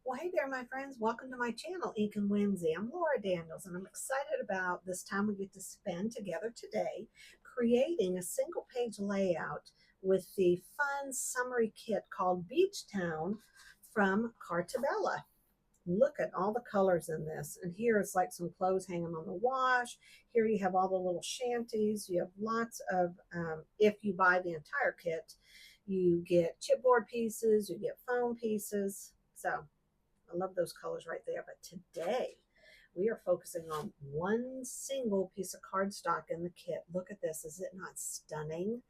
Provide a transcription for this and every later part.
Well, hey there, my friends. Welcome to my channel, Ink and Whimsy. I'm Laura Daniels, and I'm excited about this time we get to spend together today creating a single page layout with the fun summary kit called Beach Town from Carta Bella. Look at all the colors in this. And here it's like some clothes hanging on the wash. Here you have all the little shanties. You have lots of, if you buy the entire kit, you get chipboard pieces, you get foam pieces. So I love those colors right there. But today we are focusing on one single piece of cardstock in the kit. Look at this. Is it not stunning?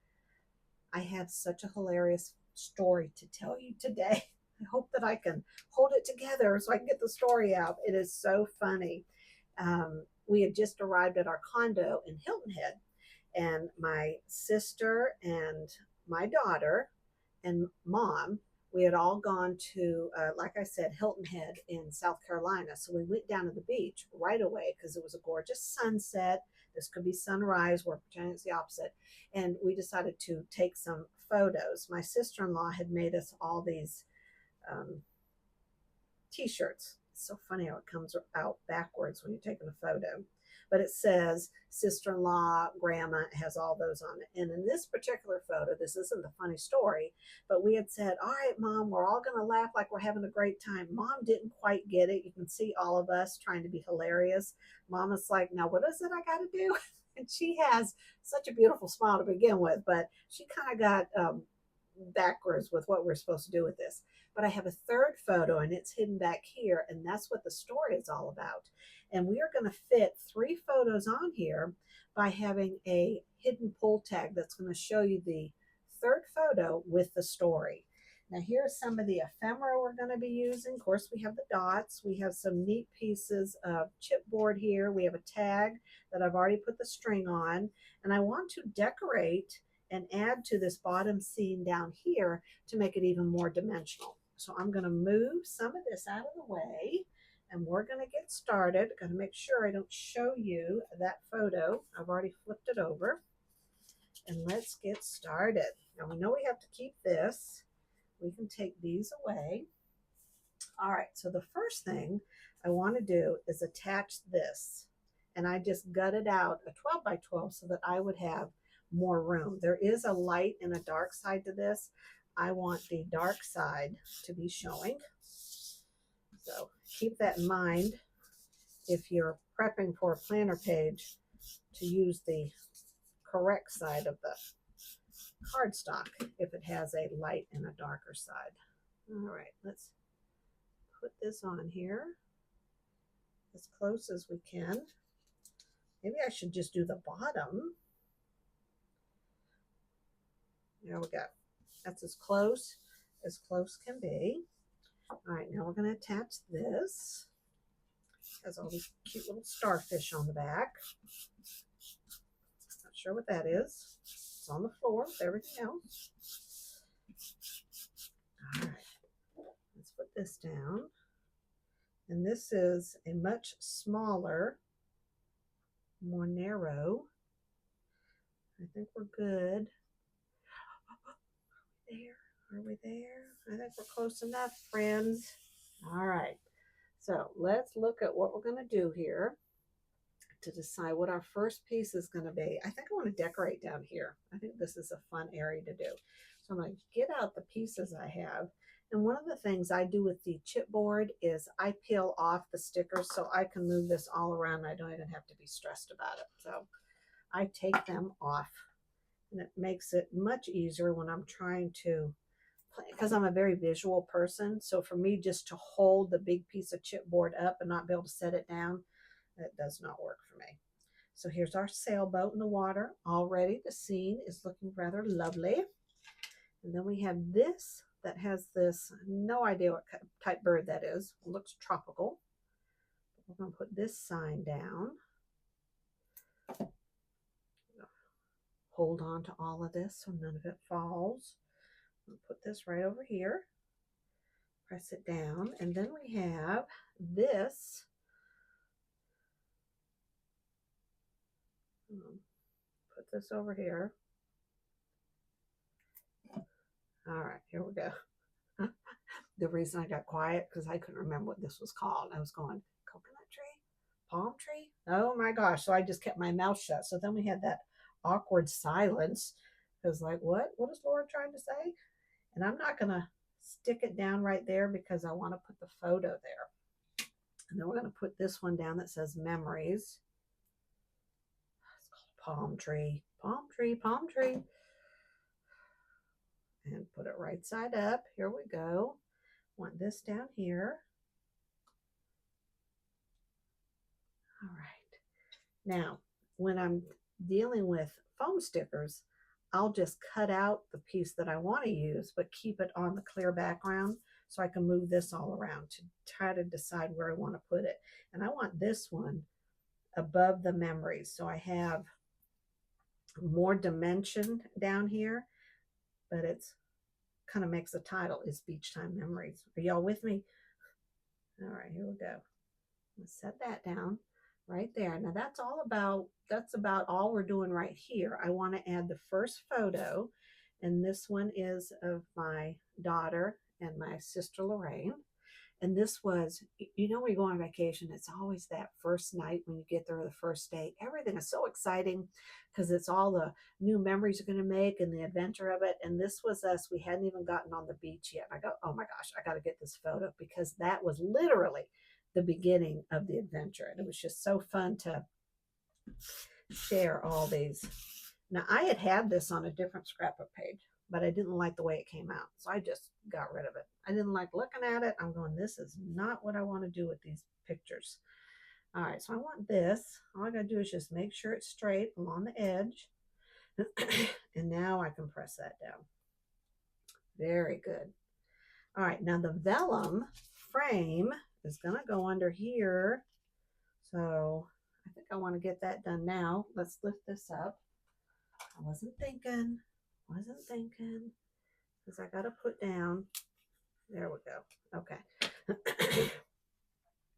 I have such a hilarious story to tell you today. I hope that I can hold it together so I can get the story out. It is so funny. We had just arrived at our condo in Hilton Head, and my sister and my daughter and mom, we had all gone to, like I said, Hilton Head in South Carolina. So we went down to the beach right away because it was a gorgeous sunset. This could be sunrise. We're pretending it's the opposite. And we decided to take some photos. My sister in law had made us all these um, t shirts. It's so funny how it comes out backwards when you're taking a photo. But it says sister in law, grandma, has all those on it. And in this particular photo, this isn't the funny story, but we had said, all right, mom, we're all going to laugh like we're having a great time. Mom didn't quite get it. You can see all of us trying to be hilarious. Mama's like, now what is it I got to do? And she has such a beautiful smile to begin with, but she kind of got backwards with what we're supposed to do with this. But I have a third photo and it's hidden back here, and that's what the story is all about. And we are going to fit 3 photos on here by having a hidden pull tag that's going to show you the third photo with the story. Now here's some of the ephemera we're going to be using. Of course, we have the dots. We have some neat pieces of chipboard here. We have a tag that I've already put the string on. And I want to decorate and add to this bottom scene down here to make it even more dimensional. So I'm going to move some of this out of the way, and we're going to get started. Got to make sure I don't show you that photo. I've already flipped it over, and let's get started. Now we know we have to keep this. We can take these away. All right, so the first thing I want to do is attach this, and I just gutted out a 12 by 12 so that I would have more room. There is a light and a dark side to this. I want the dark side to be showing. So keep that in mind if you're prepping for a planner page, to use the correct side of the cardstock if it has a light and a darker side. All right, let's put this on here as close as we can. Maybe I should just do the bottom. There we go. That's as close can be. All right, now we're going to attach this. It has all these cute little starfish on the back. Not sure what that is. It's on the floor with everything else. All right, let's put this down. And this is a much smaller, more narrow. I think we're good. There. Are we there? I think we're close enough, friends. All right. So let's look at what we're going to do here to decide what our first piece is going to be. I think I want to decorate down here. I think this is a fun area to do. So I'm going to get out the pieces I have. And one of the things I do with the chipboard is I peel off the stickers so I can move this all around. I don't even have to be stressed about it. So I take them off, and it makes it much easier when I'm trying to, because I'm a very visual person. So for me just to hold the big piece of chipboard up and not be able to set it down, that does not work for me. So here's our sailboat in the water. Already the scene is looking rather lovely. And then we have this that has this, no idea what type bird that is. It looks tropical. We're going to put this sign down. Hold on to all of this so none of it falls. I'll put this right over here. Press it down. And then we have this. Put this over here. All right, here we go. the reason I got quiet because I couldn't remember what this was called. I was going, coconut tree, palm tree. Oh my gosh! So I just kept my mouth shut. So then we had that awkward silence. I was like, what? What is Laura trying to say? And I'm not gonna stick it down right there because I want to put the photo there. And then we're gonna put this one down that says memories. It's called palm tree, palm tree, palm tree. And put it right side up. Here we go. Want this down here. All right. Now, when I'm dealing with foam stickers, I'll just cut out the piece that I want to use, but keep it on the clear background so I can move this all around to try to decide where I want to put it. And I want this one above the memories. So I have more dimension down here, but it's kind of makes the title is Beach Time Memories. Are y'all with me? All right, here we go. Let's set that down right there. Now that's about all we're doing right here. I want to add the first photo, and this one is of my daughter and my sister Lorraine. And this was, when you go on vacation, it's always that first night when you get there, the first day. Everything is so exciting because it's all the new memories you're going to make and the adventure of it. And this was us. We hadn't even gotten on the beach yet. I go, oh my gosh, I got to get this photo because that was literally the beginning of the adventure. And it was just so fun to share all these. Now, I had this on a different scrapbook page, but I didn't like the way it came out. So I just got rid of it. I didn't like looking at it. I'm going, this is not what I want to do with these pictures. All right, so I want this. All I got to do is just make sure it's straight along the edge. And now I can press that down. Very good. All right, now the vellum frame is going to go under here. So I think I want to get that done now. Let's lift this up. I wasn't thinking, because I got to put down, there we go. Okay.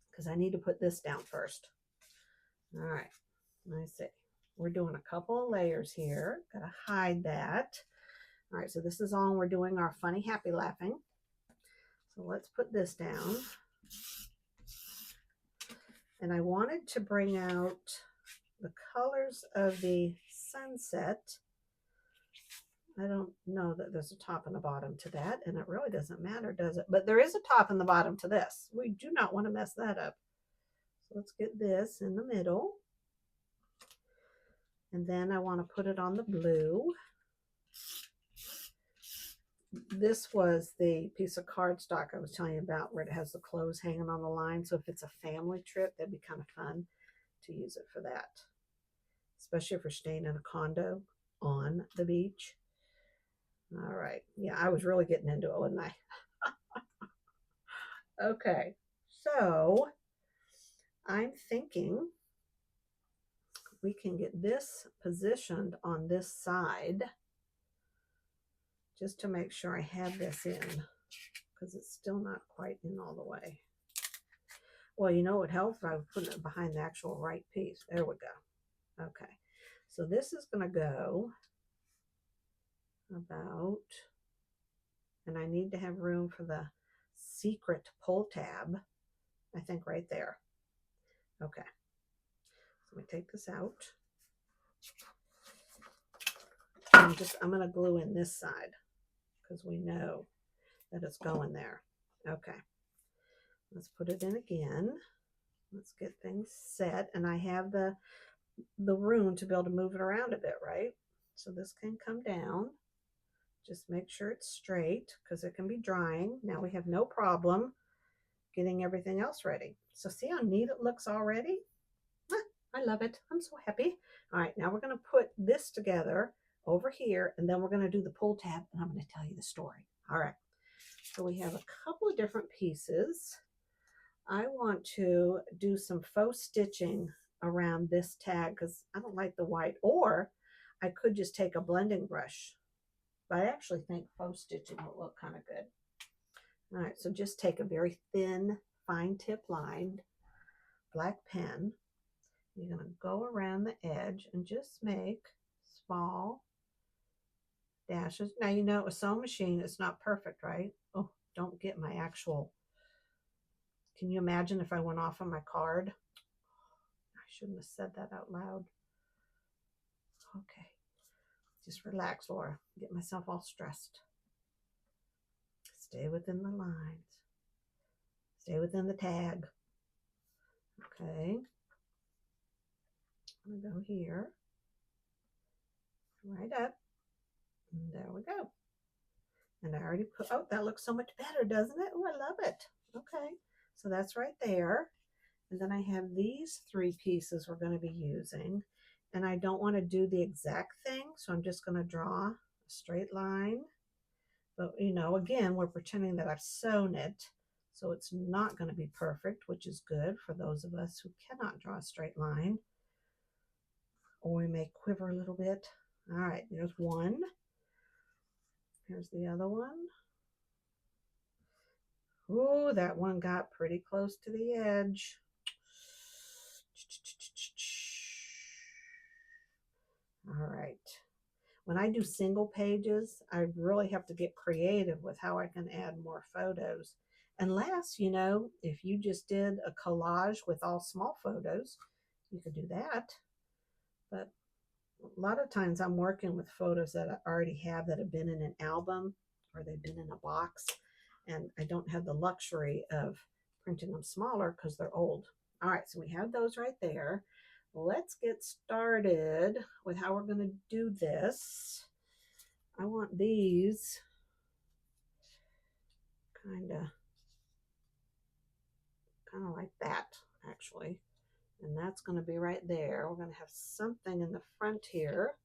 Because I need to put this down first. All right, let me see. We're doing a couple of layers here. Got to hide that. All right, so this is on. We're doing our funny, happy, laughing. So let's put this down. And I wanted to bring out the colors of the sunset. I don't know that there's a top and a bottom to that, and it really doesn't matter, does it? But there is a top and the bottom to this. We do not want to mess that up. So let's get this in the middle. And then I want to put it on the blue. This was the piece of cardstock I was telling you about where it has the clothes hanging on the line. So if it's a family trip, that'd be kind of fun to use it for that. Especially if we're staying in a condo on the beach. All right. Yeah, I was really getting into it, wasn't I? Okay. So I'm thinking we can get this positioned on this side just to make sure I have this in because it's still not quite in all the way. Well, you know what helps? I was putting it behind the actual right piece. There we go. Okay. So this is going to go about, and I need to have room for the secret pull tab, I think right there. Okay. So we take this out. I'm going to glue in this side because we know that it's going there. Okay. Let's put it in again. Let's get things set. And I have the room to be able to move it around a bit, right? So this can come down. Just make sure it's straight because it can be drying. Now we have no problem getting everything else ready. So see how neat it looks already? I love it. I'm so happy. All right, now we're going to put this together over here, and then we're going to do the pull tab, and I'm going to tell you the story. All right, so we have a couple of different pieces. I want to do some faux stitching around this tag because I don't like the white, or I could just take a blending brush. But I actually think faux stitching will look kind of good. All right, so just take a very thin, fine tip lined black pen. You're going to go around the edge and just make small dashes. Now, you know, a sewing machine is not perfect, right? Oh, don't get my actual, can you imagine if I went off on my card? I shouldn't have said that out loud. Okay, just relax, Laura. Get myself all stressed. Stay within the lines. Stay within the tag. Okay. I'm going to go here. Right up. And there we go. And I already put, oh, that looks so much better, doesn't it? Oh, I love it. Okay. So that's right there. And then I have these 3 pieces we're going to be using. And I don't want to do the exact thing. So I'm just going to draw a straight line. But, you know, again, we're pretending that I've sewn it. So it's not going to be perfect, which is good for those of us who cannot draw a straight line. Or we may quiver a little bit. All right, there's one. Here's the other one. Ooh, that one got pretty close to the edge. All right. When I do single pages, I really have to get creative with how I can add more photos. Unless, you know, if you just did a collage with all small photos, you could do that. But a lot of times I'm working with photos that I already have that have been in an album or they've been in a box, and I don't have the luxury of printing them smaller because they're old. All right, so we have those right there. Let's get started with how we're going to do this. I want these kind of like that, actually. And that's going to be right there. We're going to have something in the front here,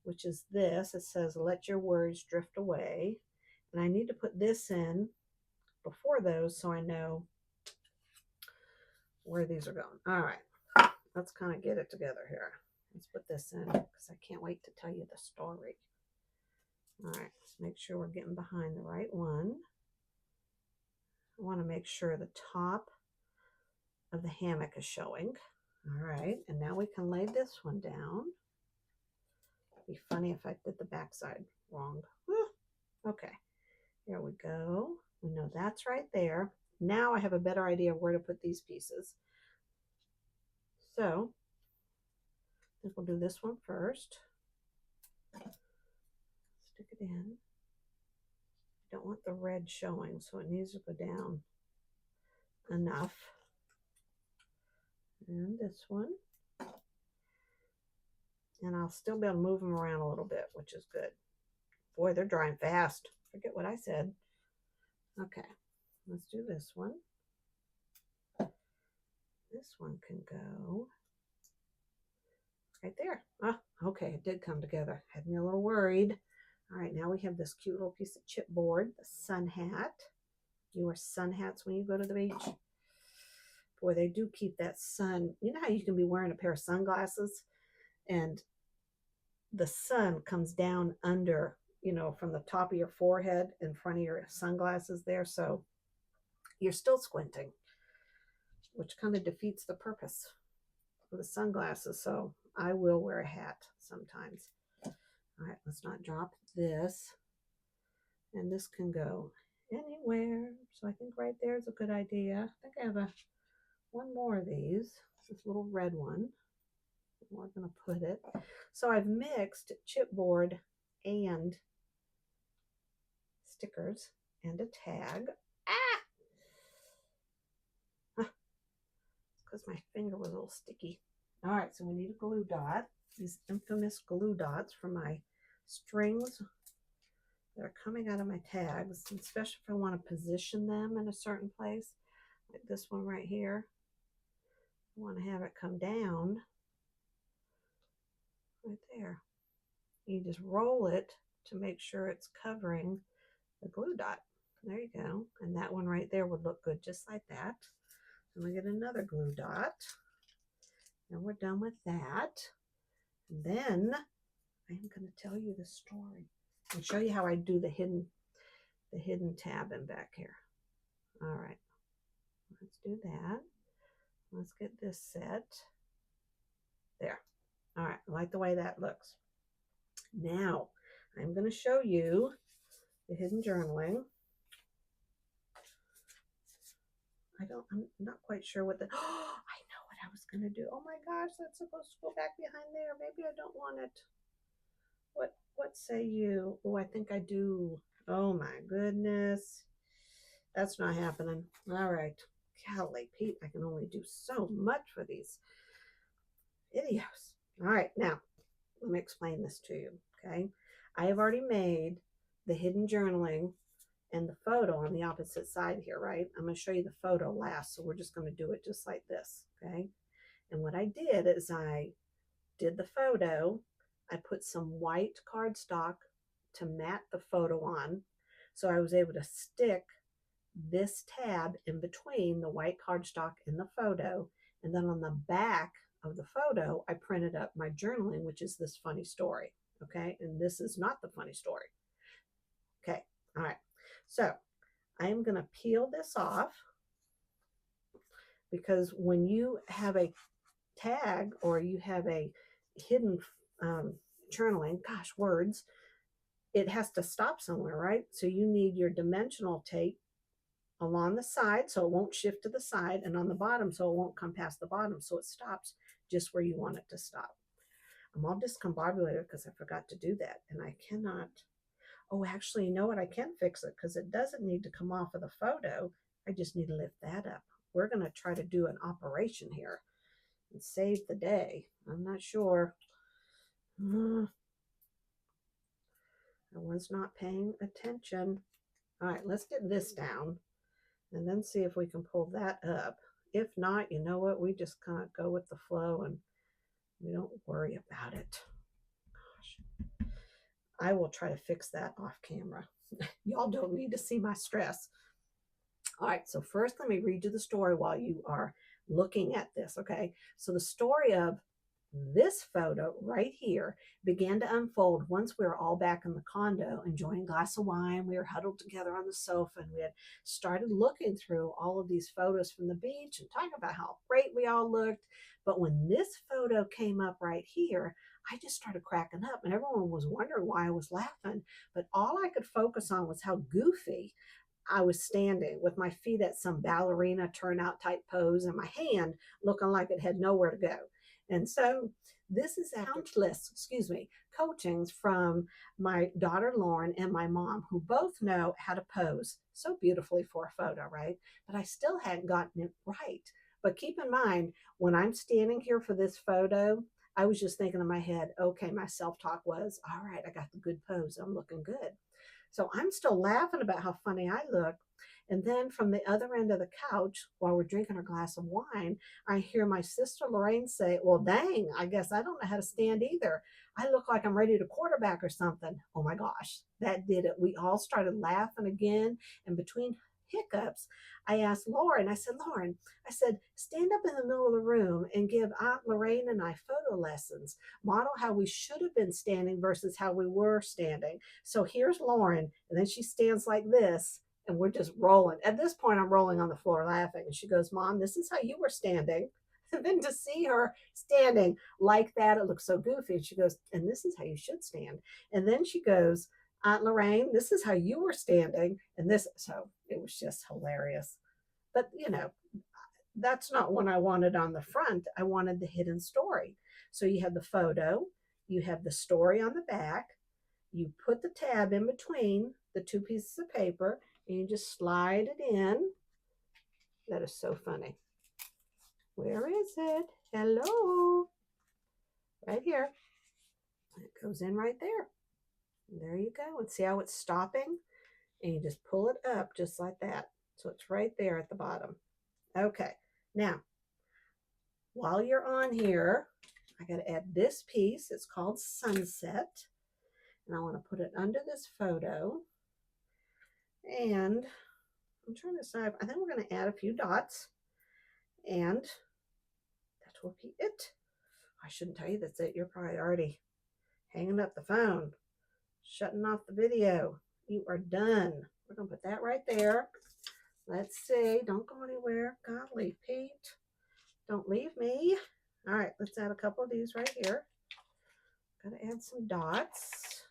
which is this. It says, let your worries drift away. And I need to put this in before those so I know where these are going. All right, let's kind of get it together here. Let's put this in because I can't wait to tell you the story. All right, let's make sure we're getting behind the right one. I want to make sure the top of the hammock is showing. All right, and now we can lay this one down. It'd be funny if I did the back side wrong. Okay, here we go. We know that's right there. Now I have a better idea of where to put these pieces. So I think we'll do this one first. Stick it in. I don't want the red showing, so it needs to go down enough. And this one. And I'll still be able to move them around a little bit, which is good. Boy, they're drying fast. Forget what I said. Okay, let's do this one. This one can go right there. Ah, okay, it did come together. Had me a little worried. All right, now we have this cute little piece of chipboard, the sun hat. You wear sun hats when you go to the beach. Boy, they do keep that sun. You know how you can be wearing a pair of sunglasses and the sun comes down under, you know, from the top of your forehead in front of your sunglasses there. So you're still squinting, which kind of defeats the purpose of the sunglasses. So I will wear a hat sometimes. All right, let's not drop this. And this can go anywhere. So I think right there is a good idea. I think I have one more of these, this little red one. We're going to put it. So I've mixed chipboard and stickers and a tag. Because my finger was a little sticky. All right, so we need a glue dot. These infamous glue dots for my strings that are coming out of my tags, especially if I want to position them in a certain place, like this one right here. I want to have it come down right there. You just roll it to make sure it's covering the glue dot. There you go. And that one right there would look good just like that. And we get another glue dot. And we're done with that. And then I am going to tell you the story and show you how I do the hidden tab in back here. All right, let's do that. Let's get this set. There. All right, I like the way that looks. Now, I'm going to show you the hidden journaling. I'm not quite sure what the, oh, I know what I was going to do. Oh my gosh, that's supposed to go back behind there. Maybe I don't want it. What say you? Oh, I think I do. Oh my goodness. That's not happening. All right. Golly, Pete, I can only do so much for these videos. All right, now let me explain this to you. Okay. I have already made the hidden journaling and the photo on the opposite side here, right? I'm going to show you the photo last, so we're just going to do it just like this, okay? And what I did is I did the photo, I put some white cardstock to mat the photo on, so I was able to stick this tab in between the white cardstock and the photo, and then on the back of the photo, I printed up my journaling, which is this funny story, okay? And this is not the funny story. Okay, all right. So I'm going to peel this off because when you have a tag or you have a hidden journaling, gosh, words, it has to stop somewhere, right? So you need your dimensional tape along the side so it won't shift to the side, and on the bottom so it won't come past the bottom, so it stops just where you want it to stop. I'm all discombobulated because I forgot to do that, and I cannot. Oh, actually, you know what? I can fix it because it doesn't need to come off of the photo. I just need to lift that up. We're going to try to do an operation here and save the day. I'm not sure. I was not paying attention. All right, let's get this down and then see if we can pull that up. If not, you know what? We just kind of go with the flow and we don't worry about it. Gosh, I will try to fix that off camera. Y'all don't need to see my stress. All right, so first let me read you the story while you are looking at this, okay? So the story of this photo right here began to unfold once we were all back in the condo enjoying a glass of wine. We were huddled together on the sofa and we had started looking through all of these photos from the beach and talking about how great we all looked. But when this photo came up right here, I just started cracking up and everyone was wondering why I was laughing. But all I could focus on was how goofy I was standing with my feet at some ballerina turnout type pose and my hand looking like it had nowhere to go. And so this is countless, coachings from my daughter Lauren and my mom, who both know how to pose so beautifully for a photo, right? But I still hadn't gotten it right. But keep in mind, when I'm standing here for this photo, I was just thinking in my head, okay, my self-talk was, all right, I got the good pose. I'm looking good. So I'm still laughing about how funny I look. And then from the other end of the couch, while we're drinking our glass of wine, I hear my sister Lorraine say, well, dang, I guess I don't know how to stand either. I look like I'm ready to quarterback or something. Oh my gosh, that did it. We all started laughing again. And between hiccups, I asked Lauren, I said, Lauren, I said, stand up in the middle of the room and give Aunt Lorraine and I photo lessons. Model how we should have been standing versus how we were standing. So here's Lauren, and then she stands like this, and we're just rolling. At this point, I'm rolling on the floor laughing. And she goes, Mom, this is how you were standing. And then to see her standing like that, it looks so goofy. And she goes, and this is how you should stand. And then she goes, Aunt Lorraine, this is how you were standing. And this, so it was just hilarious. But, you know, that's not what I wanted on the front. I wanted the hidden story. So you have the photo, you have the story on the back, you put the tab in between the two pieces of paper, and you just slide it in. That is so funny. Where is it? Hello. Right here. It goes in right there. And there you go. And see how it's stopping? And you just pull it up just like that. So it's right there at the bottom. Okay. Now, while you're on here, I got to add this piece. It's called Sunset. And I want to put it under this photo. And I'm trying to decide. I think we're going to add a few dots. And that will be it. I shouldn't tell you that's it. You're probably already hanging up the phone, shutting off the video. You are done. We're going to put that right there. Let's see. Don't go anywhere. Golly, Pete. Don't leave me. All right, let's add a couple of these right here. Got to add some dots.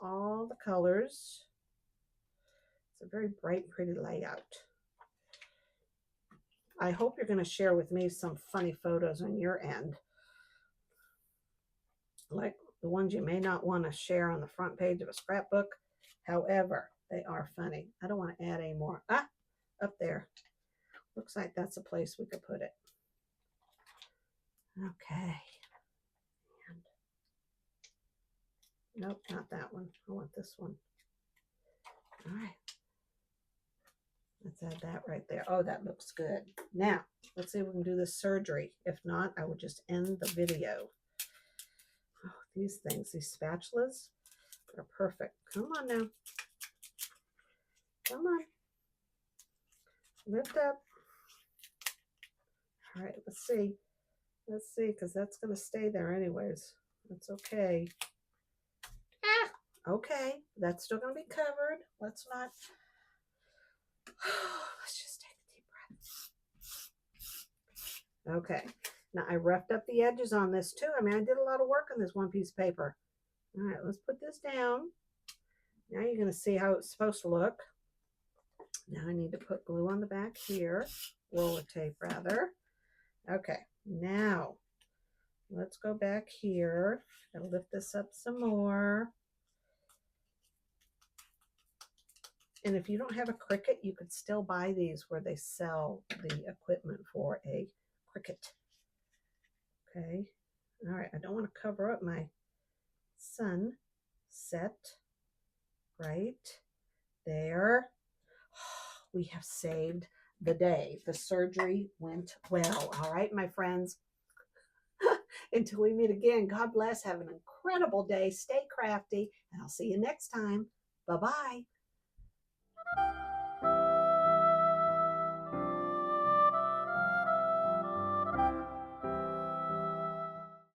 All the colors. It's a very bright, pretty layout. I hope you're going to share with me some funny photos on your end, like the ones you may not want to share on the front page of a scrapbook. However, they are funny. I don't want to add any more. Ah, up there. Looks like that's a place we could put it. Okay. And, nope, not that one. I want this one. All right. Let's add that right there. Oh, that looks good. Now, let's see if we can do this surgery. If not, I will just end the video. Oh, these things, these spatulas, are perfect. Come on now. Come on. Lift up. All right, let's see. Let's see, because that's going to stay there anyways. That's okay. Ah, okay. That's still going to be covered. Let's not. Let's just take a deep breath. Okay. Now, I roughed up the edges on this too. I mean, I did a lot of work on this one piece of paper. All right, let's put this down. Now you're going to see how it's supposed to look. Now I need to put glue on the back here. Roller tape, rather. Okay, now let's go back here. Gotta lift this up some more. And if you don't have a Cricut, you could still buy these where they sell the equipment for a Cricut. Okay. All right. I don't want to cover up my sunset. Right there. We have saved the day. The surgery went well. All right, my friends. Until we meet again, God bless. Have an incredible day. Stay crafty. And I'll see you next time. Bye-bye.